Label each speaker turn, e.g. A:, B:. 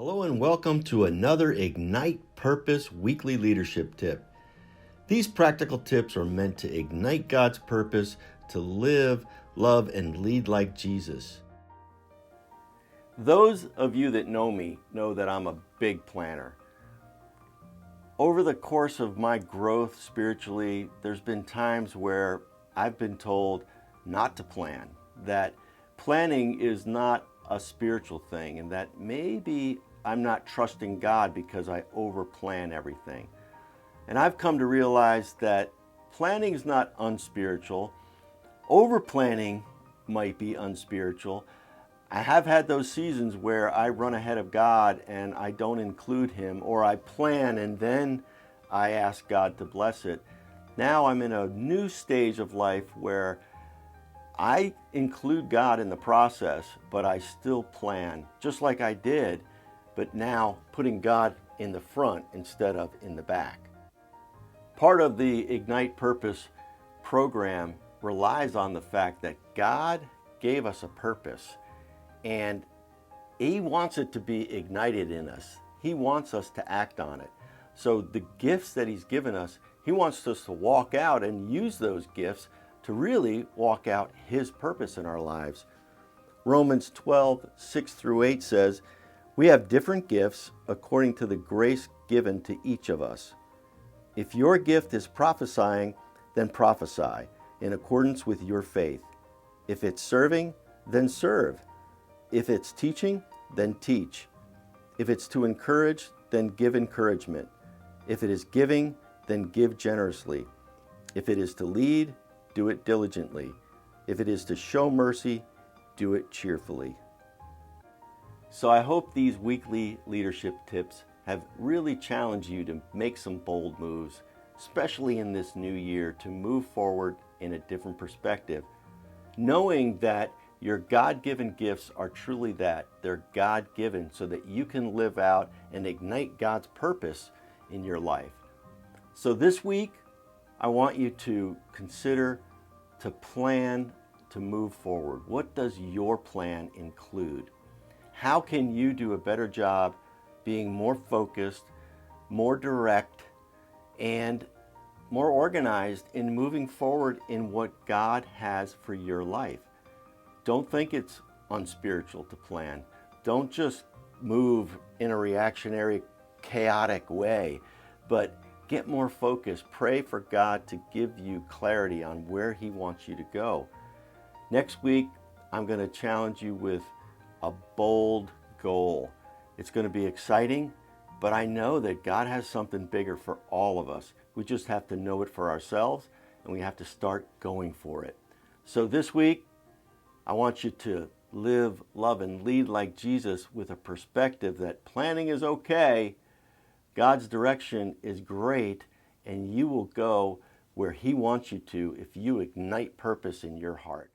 A: Hello and welcome to another Ignite Purpose Weekly Leadership Tip. These practical tips are meant to ignite God's purpose to live, love, and lead like Jesus. Those of you that know me know that I'm a big planner. Over the course of my growth spiritually, there's been times where I've been told not to plan, that planning is not a spiritual thing, and that maybe I'm not trusting God because I overplan everything. And I've come to realize that planning is not unspiritual. Overplanning might be unspiritual. I have had those seasons where I run ahead of God and I don't include Him, or I plan and then I ask God to bless it. Now I'm in a new stage of life where I include God in the process, but I still plan, just like I did, but now putting God in the front instead of in the back. Part of the Ignite Purpose program relies on the fact that God gave us a purpose, and He wants it to be ignited in us. He wants us to act on it. So the gifts that He's given us, He wants us to walk out and use those gifts to really walk out His purpose in our lives. Romans 12:6-8 says, "We have different gifts according to the grace given to each of us. If your gift is prophesying, then prophesy in accordance with your faith. If it's serving, then serve. If it's teaching, then teach. If it's to encourage, then give encouragement. If it is giving, then give generously. If it is to lead, do it diligently. If it is to show mercy, do it cheerfully." So I hope these weekly leadership tips have really challenged you to make some bold moves, especially in this new year, to move forward in a different perspective, knowing that your God-given gifts are truly that. They're God-given so that you can live out and ignite God's purpose in your life. So this week, I want you to consider, to plan, to move forward. What does your plan include? How can you do a better job being more focused, more direct, and more organized in moving forward in what God has for your life? Don't think it's unspiritual to plan. Don't just move in a reactionary, chaotic way, but get more focused. Pray for God to give you clarity on where He wants you to go. Next week, I'm going to challenge you with a bold goal. It's going to be exciting, but I know that God has something bigger for all of us. We just have to know it for ourselves, and we have to start going for it. So this week, I want you to live, love, and lead like Jesus with a perspective that planning is okay, God's direction is great, and you will go where He wants you to if you ignite purpose in your heart.